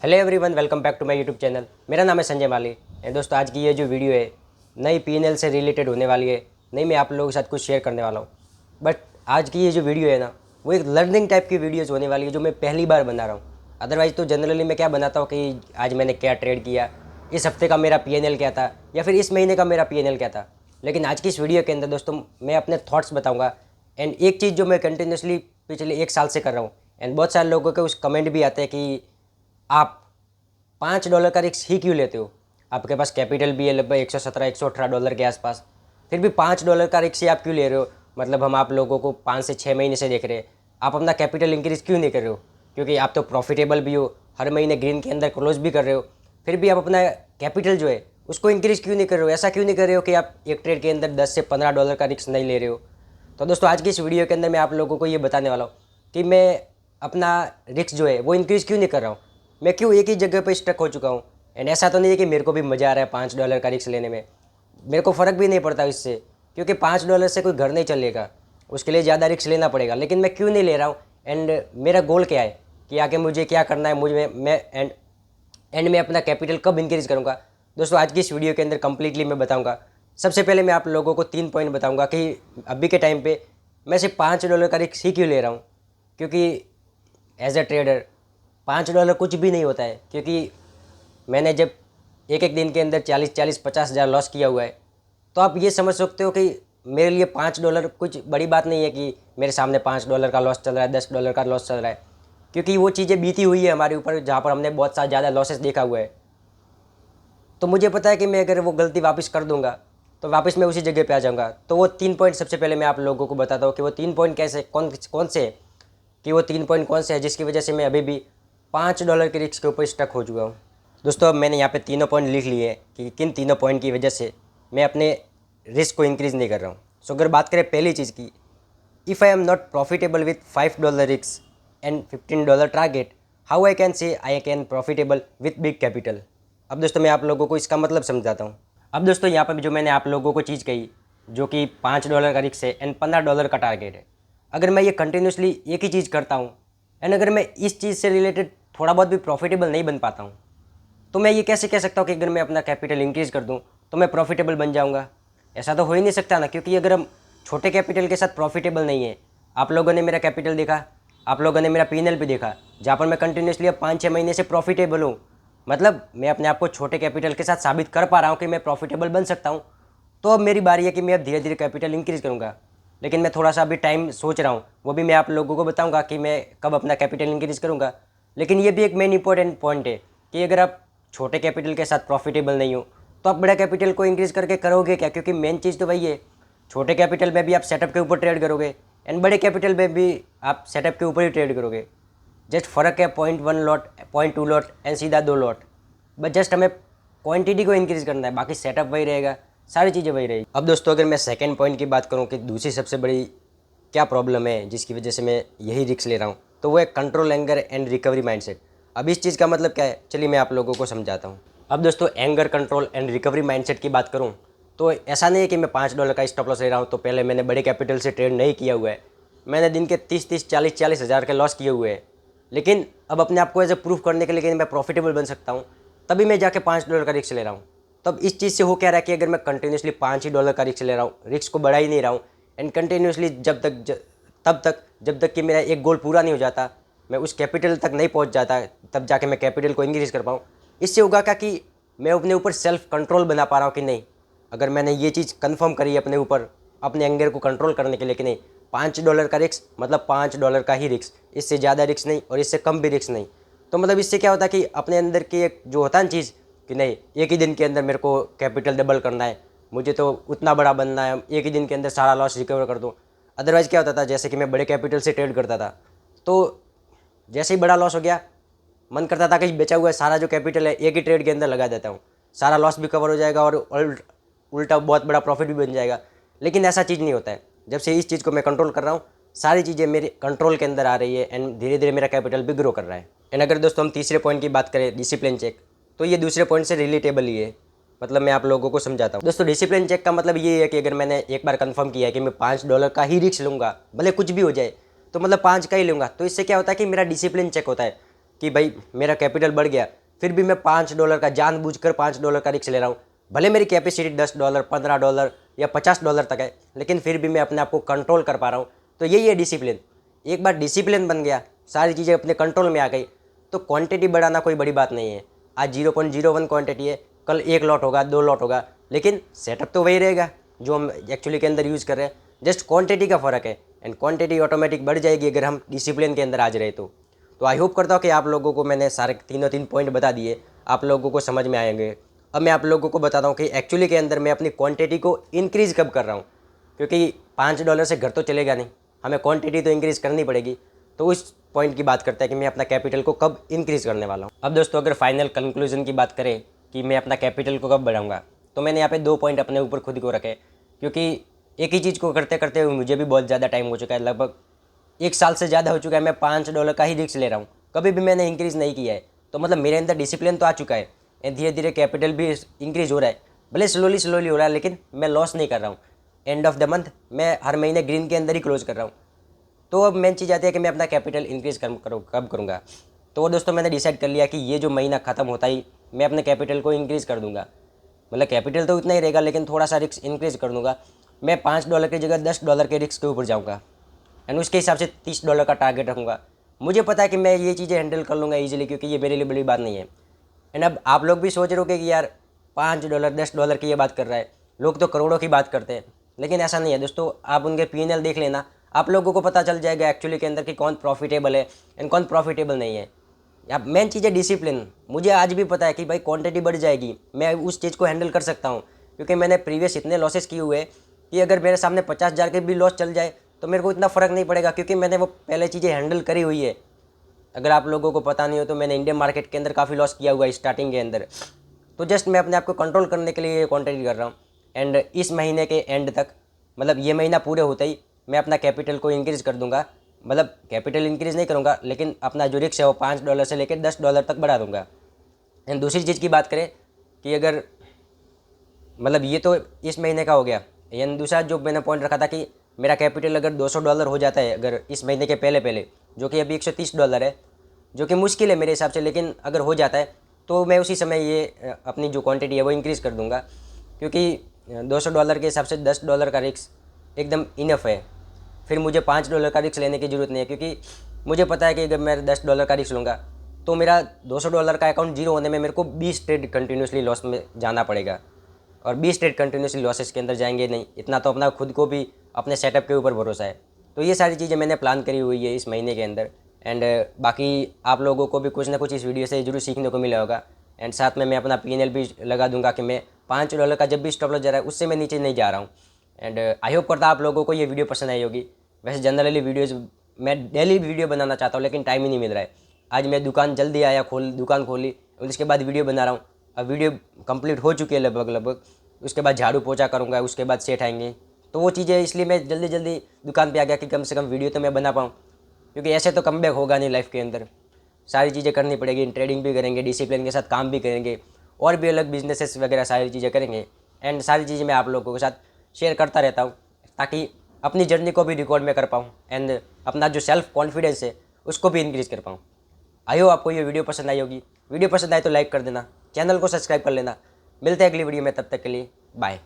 Hello everyone, welcome back to my YouTube channel. मेरा नाम है संजय माली। एंड दोस्तों, आज की ये जो वीडियो है नई पीएनएल से रिलेटेड होने वाली है। नहीं, मैं आप लोगों के साथ कुछ शेयर करने वाला हूँ। बट आज की ये जो वीडियो है ना, वो एक लर्निंग टाइप की वीडियोज़ होने वाली है जो मैं पहली बार बना रहा हूँ। अदरवाइज़ तो जनरली मैं क्या बनाता हूँ कि आज मैंने क्या ट्रेड किया, इस हफ्ते का मेरा पीएनएल क्या था, या फिर इस महीने का मेरा पीएनएल क्या था। लेकिन आज की इस वीडियो के अंदर दोस्तों मैं अपने थॉट्स बताऊँगा। एंड एक चीज़ जो मैं कंटिन्यूसली पिछले 1 साल से कर रहा हूँ, एंड बहुत सारे लोगों के उस कमेंट भी आते हैं कि आप $5 का रिस्क ही क्यों लेते हो। आपके पास कैपिटल भी है लगभग 117-118 डॉलर के आसपास, फिर भी $5 का रिस्क ही आप क्यों ले रहे हो। मतलब हम आप लोगों को 5 से 6 महीने से देख रहे हैं, आप अपना कैपिटल इंक्रीज़ क्यों नहीं कर रहे हो। क्योंकि आप तो प्रॉफिटेबल भी हो, हर महीने ग्रीन के अंदर क्लोज भी कर रहे हो, फिर भी आप अपना कैपिटल जो है उसको इंक्रीज़ क्यों नहीं कर रहे हो। ऐसा क्यों नहीं कर रहे हो कि आप एक ट्रेड के अंदर 10 से 15 डॉलर का रिस्क नहीं ले रहे हो। तो दोस्तों, आज की इस वीडियो के अंदर मैं आप लोगों को ये बताने वाला हूँ कि मैं अपना रिस्क जो है वो इंक्रीज़ क्यों नहीं कर रहा हूँ। मैं क्यों एक ही जगह पे स्टक हो चुका हूँ। एंड ऐसा तो नहीं है कि मेरे को भी मज़ा आ रहा है $5 का रिस्क लेने में, मेरे को फ़र्क भी नहीं पड़ता इससे, क्योंकि $5 से कोई घर नहीं चलेगा, उसके लिए ज़्यादा रिस्क लेना पड़ेगा। लेकिन मैं क्यों नहीं ले रहा हूँ, एंड मेरा गोल क्या है कि आगे मुझे क्या करना है, मुझे मैं एंड मैं अपना कैपिटल कब इंक्रीज़ करूँगा। दोस्तों, आज की इस वीडियो के अंदर कम्प्लीटली मैं बताऊँगा। सबसे पहले मैं आप लोगों को 3 पॉइंट बताऊँगा कि अभी के टाइम पे मैं सिर्फ $5 का रिस्क ही क्यों ले रहा हूँ। क्योंकि एज अ ट्रेडर $5 कुछ भी नहीं होता है, क्योंकि मैंने जब एक एक दिन के अंदर 40-50 हज़ार लॉस किया हुआ है, तो आप ये समझ सकते हो कि मेरे लिए $5 कुछ बड़ी बात नहीं है कि मेरे सामने $5 का लॉस चल रहा है, $10 का लॉस चल रहा है। क्योंकि वो चीज़ें बीती हुई है हमारे ऊपर, जहाँ पर हमने बहुत सारा ज़्यादा लॉसेस देखा हुआ है। तो मुझे पता है कि मैं अगर वो गलती वापस कर दूंगा तो वापस मैं उसी जगह पे आ जाऊँगा। तो वो 3 पॉइंट सबसे पहले मैं आप लोगों को बताता हूँ कि वो 3 पॉइंट कैसे कौन कौन से कि वो 3 पॉइंट कौन से हैं जिसकी वजह से मैं अभी भी $5 के रिस्क के ऊपर स्टक हो चुका हूँ। दोस्तों, अब मैंने यहाँ पे तीनों पॉइंट लिख लिए हैं कि किन तीनों पॉइंट की वजह से मैं अपने रिस्क को इंक्रीज़ नहीं कर रहा हूँ। सो अगर बात करें पहली चीज़ की, if I am not profitable with $5 risk and $15 target, how I can say I can profitable with big capital. अब दोस्तों, मैं आप लोगों को इसका मतलब समझाता हूँ। अब दोस्तों, यहाँ पर जो मैंने आप लोगों को चीज़ कही, जो कि $5 का रिस्क है एंड $15 का टारगेट है, अगर मैं ये कंटिन्यूसली एक ही चीज़ करता हूँ एंड अगर मैं इस चीज़ से रिलेटेड थोड़ा बहुत भी प्रॉफिटेबल नहीं बन पाता हूँ, तो मैं ये कैसे कह सकता हूँ कि अगर मैं अपना कैपिटल इंक्रीज़ कर दूँ तो मैं प्रॉफिटेबल बन जाऊँगा। ऐसा तो हो ही नहीं सकता ना, क्योंकि अगर हम छोटे कैपिटल के साथ प्रॉफिटेबल नहीं है। आप लोगों ने मेरा कैपिटल देखा, आप लोगों ने मेरा पीएनएल भी देखा, जहाँ पर मैं कंटिन्यूसली अब 5-6 महीने से प्रॉफिटेबल हूँ। मतलब मैं अपने आप को छोटे कैपिटल के साथ साबित कर पा रहा हूँ कि मैं प्रॉफिटेबल बन सकता हूँ। तो अब मेरी बारी है कि मैं अब धीरे धीरे कैपिटल इंक्रीज़ करूँगा। लेकिन मैं थोड़ा सा अभी टाइम सोच रहा हूँ, वो भी मैं आप लोगों को बताऊँगा कि मैं कब अपना कैपिटल इंक्रीज़ करूँगा। लेकिन ये भी एक मेन इंपॉर्टेंट पॉइंट है कि अगर आप छोटे कैपिटल के साथ प्रॉफिटेबल नहीं हो तो आप बड़ा कैपिटल को इंक्रीज़ करके करोगे क्या। क्योंकि मेन चीज़ तो वही है, छोटे कैपिटल में भी आप सेटअप के ऊपर ट्रेड करोगे एंड बड़े कैपिटल में भी आप सेटअप के ऊपर ही ट्रेड करोगे। जस्ट फ़र्क है 0.1 लॉट, 0.2 लॉट एंड सीधा 2 लॉट। बस जस्ट हमें क्वांटिटी को इंक्रीज़ करना है, बाकी सेटअप वही रहेगा, सारी चीज़ें वही रहेगी। अब दोस्तों, अगर मैं सेकंड पॉइंट की बात करूँ कि दूसरी सबसे बड़ी क्या प्रॉब्लम है जिसकी वजह से मैं यही रिस्क ले रहा हूँ, तो वो है control, anger and recovery mindset. अब इस चीज़ का मतलब क्या है, चलिए मैं आप लोगों को समझाता हूँ। अब दोस्तों, anger, control and recovery mindset की बात करूँ तो ऐसा नहीं है कि मैं $5 का स्टॉप लॉस ले रहा हूँ तो पहले मैंने बड़े कैपिटल से ट्रेड नहीं किया हुआ है। मैंने दिन के 30-30, 40-40 हज़ार के लॉस किए हुए हैं। लेकिन अब अपने आप को एज ए प्रूफ करने के लिए कि मैं प्रॉफिटेबल बन सकता हूँ, तभी मैं जाके $5 का रिस्क ले रहा हूँ। तब इस चीज़ से हो क्या रहा है कि अगर मैं कंटिन्यूसली $5 का रिस्क ले रहा हूँ, रिस्क को बढ़ा ही नहीं रहा हूँ, एंड कंटिन्यूसली तब तक जब तक कि मेरा एक गोल पूरा नहीं हो जाता, मैं उस कैपिटल तक नहीं पहुँच जाता, तब जाके मैं कैपिटल को इंक्रीज़ कर पाऊँ। इससे होगा क्या कि मैं अपने ऊपर सेल्फ कंट्रोल बना पा रहा हूँ कि नहीं, अगर मैंने ये चीज़ कंफर्म करी है अपने ऊपर, अपने एंगर को कंट्रोल करने के लिए कि नहीं, $5 का रिस्क मतलब $5 का ही रिस्क, इससे ज़्यादा रिस्क नहीं और इससे कम भी रिस्क नहीं। तो मतलब इससे क्या होता है कि अपने अंदर की एक जो होता है ना चीज़ कि नहीं, एक ही दिन के अंदर मेरे को कैपिटल डबल करना है, मुझे तो उतना बड़ा बनना है, एक ही दिन के अंदर सारा लॉस रिकवर कर दूँ। अदरवाइज़ क्या होता था, जैसे कि मैं बड़े कैपिटल से ट्रेड करता था, तो जैसे ही बड़ा लॉस हो गया, मन करता था कि बेचा हुआ सारा जो कैपिटल है एक ही ट्रेड के अंदर लगा देता हूँ, सारा लॉस भी कवर हो जाएगा और उल्टा बहुत बड़ा प्रॉफिट भी बन जाएगा। लेकिन ऐसा चीज़ नहीं होता है। जब से इस चीज़ को मैं कंट्रोल कर रहा हूँ, सारी चीज़ें मेरे कंट्रोल के अंदर आ रही है एंड धीरे धीरे मेरा कैपिटल भी ग्रो कर रहा है। एंड अगर दोस्तों हम तीसरे पॉइंट की बात करें, डिसिप्लिन चेक, तो ये दूसरे पॉइंट से रिलेटेबल ही है। मतलब मैं आप लोगों को समझाता हूँ। दोस्तों, डिसिप्लिन चेक का मतलब ये है कि अगर मैंने एक बार कंफर्म किया है कि मैं $5 का ही रिस्क लूँगा, भले कुछ भी हो जाए, तो मतलब 5 का ही लूँगा, तो इससे क्या होता है कि मेरा डिसिप्लिन चेक होता है। कि भाई मेरा कैपिटल बढ़ गया, फिर भी मैं $5 का जानबूझकर $5 का रिस्क ले रहा हूँ। भले मेरी कैपेसिटी $10, $15 या $50 तक है, लेकिन फिर भी मैं अपने आप को कंट्रोल कर पा रहा हूँ। तो यही है डिसिप्लिन। एक बार डिसिप्लिन बन गया, सारी चीज़ें अपने कंट्रोल में आ गई, तो क्वांटिटी बढ़ाना कोई बड़ी बात नहीं है। आज 0.01 क्वांटिटी है, कल 1 लॉट होगा, 2 लॉट होगा, लेकिन सेटअप तो वही रहेगा जो हम एक्चुअली के अंदर यूज़ कर रहे हैं। जस्ट क्वांटिटी का फ़र्क है, एंड क्वांटिटी ऑटोमेटिक बढ़ जाएगी अगर हम डिसिप्लिन के अंदर आ रहे तो आई होप करता हूँ कि आप लोगों को मैंने सारे तीन पॉइंट बता दिए, आप लोगों को समझ में आएंगे। अब मैं आप लोगों को बताता हूँ कि एक्चुअली के अंदर मैं अपनी क्वांटिटी को इंक्रीज़ कब कर रहा हूँ, क्योंकि $5 से घर तो चलेगा नहीं, हमें क्वांटिटी तो इंक्रीज़ करनी पड़ेगी। तो उस पॉइंट की बात करते हैं कि मैं अपना कैपिटल को कब इंक्रीज़ करने वाला हूँ। अब दोस्तों अगर फाइनल कंक्लूजन की बात करें कि मैं अपना कैपिटल को कब बढ़ाऊँगा, तो मैंने यहाँ पे 2 पॉइंट अपने ऊपर खुद को रखे, क्योंकि एक ही चीज़ को करते करते मुझे भी बहुत ज़्यादा टाइम हो चुका है, लगभग 1 साल से ज़्यादा हो चुका है। मैं $5 का ही रिस्क ले रहा हूँ, कभी भी मैंने इंक्रीज़ नहीं किया है। तो मतलब मेरे अंदर डिसिप्लिन तो आ चुका है, धीरे धीरे कैपिटल भी इंक्रीज़ हो रहा है, भले स्लोली हो रहा है, लेकिन मैं लॉस नहीं कर रहा हूँ। एंड ऑफ द मंथ मैं हर महीने ग्रीन के अंदर ही क्लोज कर रहा हूँ। तो अब मेन चीज़ आती है कि मैं अपना कैपिटल इंक्रीज़ कब करूँगा। तो दोस्तों मैंने डिसाइड कर लिया कि ये जो महीना ख़त्म होता ही मैं अपने कैपिटल को इंक्रीज़ कर दूँगा। मतलब कैपिटल तो इतना ही रहेगा, लेकिन थोड़ा सा रिस्क इंक्रीज़ कर दूँगा। मैं $5 की जगह $10 के रिस्क के ऊपर जाऊँगा, एंड उसके हिसाब से $30 का टारगेट रखूँगा। मुझे पता है कि मैं ये चीज़ें हैंडल कर लूँगा ईजिली, क्योंकि ये मेरे लिए बड़ी बात नहीं है। एंड अब आप लोग भी सोच रहे हो कि यार $5 $10 की ये बात कर रहा है, लोग तो करोड़ों की बात करते हैं, लेकिन ऐसा नहीं है दोस्तों। आप उनके P&L देख लेना, आप लोगों को पता चल जाएगा एक्चुअली के अंदर कि कौन प्रॉफिटेबल है एंड कौन प्रॉफिटेबल नहीं है। अब मेन चीज़ है डिसिप्लिन। मुझे आज भी पता है कि भाई क्वांटिटी बढ़ जाएगी, मैं उस चीज़ को हैंडल कर सकता हूँ, क्योंकि मैंने प्रीवियस इतने लॉसेस किए हुए कि अगर मेरे सामने 50,000 के भी लॉस चल जाए तो मेरे को इतना फ़र्क नहीं पड़ेगा, क्योंकि मैंने वो पहले चीज़ें हैंडल करी हुई है। अगर आप लोगों को पता नहीं हो तो मैंने इंडियन मार्केट के अंदर काफ़ी लॉस किया हुआ है स्टार्टिंग के अंदर। तो जस्ट मैं अपने आप को कंट्रोल करने के लिए ये क्वांटिटी कर रहा हूँ। एंड इस महीने के एंड तक, मतलब ये महीना पूरे होते ही मैं अपना कैपिटल को इंक्रीज़ कर दूंगा। मतलब कैपिटल इंक्रीज़ नहीं करूँगा, लेकिन अपना जो रिस्क है वो $5 से लेकर $10 तक बढ़ा दूंगा। एंड दूसरी चीज़ की बात करें कि अगर मतलब ये तो इस महीने का हो गया, यानी दूसरा जो मैंने पॉइंट रखा था कि मेरा कैपिटल अगर $200 हो जाता है अगर इस महीने के पहले, जो कि अभी $130 है, जो कि मुश्किल है मेरे हिसाब से, लेकिन अगर हो जाता है तो मैं उसी समय ये अपनी जो क्वांटिटी है वो इंक्रीज़ कर दूंगा, क्योंकि $200 के हिसाब से $10 का रिस्क एकदम इनफ है। फिर मुझे $5 का रिस्क लेने की ज़रूरत नहीं है, क्योंकि मुझे पता है कि अगर मैं $10 का रिस्क लूँगा तो मेरा $200 का अकाउंट जीरो होने में मेरे को 20 ट्रेड कंटिन्यूसली लॉस में जाना पड़ेगा, और 20 ट्रेड कंटिन्यूसली लॉसेस के अंदर जाएंगे नहीं। इतना तो अपना खुद को भी अपने सेटअप के ऊपर भरोसा है। तो ये सारी चीज़ें मैंने प्लान करी हुई है इस महीने के अंदर। एंड बाकी आप लोगों को भी कुछ ना कुछ इस वीडियो से जरूर सीखने को मिला होगा। एंड साथ में मैं अपना P&L भी लगा दूंगा कि मैं $5 का जब भी स्टॉप लॉस जा रहा है उससे मैं नीचे नहीं जा रहा हूँ। एंड आई होप करता आप लोगों को ये वीडियो पसंद आई होगी। वैसे जनरली वीडियोज़ मैं डेली वीडियो बनाना चाहता हूँ, लेकिन टाइम ही नहीं मिल रहा है। आज मैं दुकान जल्दी आया, दुकान खोली, उसके बाद वीडियो बना रहा हूँ। अब वीडियो कंप्लीट हो चुकी है लगभग। उसके बाद झाड़ू पोछा करूँगा, उसके बाद सेठ आएंगे, तो वो चीज़ें इसलिए मैं जल्दी जल्दी दुकान पे आ गया कि कम से कम वीडियो तो मैं बना पाऊँ, क्योंकि ऐसे तो कमबैक होगा नहीं लाइफ के अंदर। सारी चीज़ें करनी पड़ेगी, ट्रेडिंग भी करेंगे, डिसिप्लिन के साथ काम भी करेंगे, और भी अलग बिजनेसेस वगैरह सारी चीज़ें करेंगे। एंड सारी चीज़ें मैं आप लोगों के साथ शेयर करता रहता हूँ, ताकि अपनी जर्नी को भी रिकॉर्ड में कर पाऊँ एंड अपना जो सेल्फ कॉन्फिडेंस है उसको भी इंक्रीज़ कर पाऊँ। आई होप आपको ये वीडियो पसंद आई होगी। वीडियो पसंद आए तो लाइक कर देना, चैनल को सब्सक्राइब कर लेना। मिलते हैं अगली वीडियो में, तब तक के लिए बाय।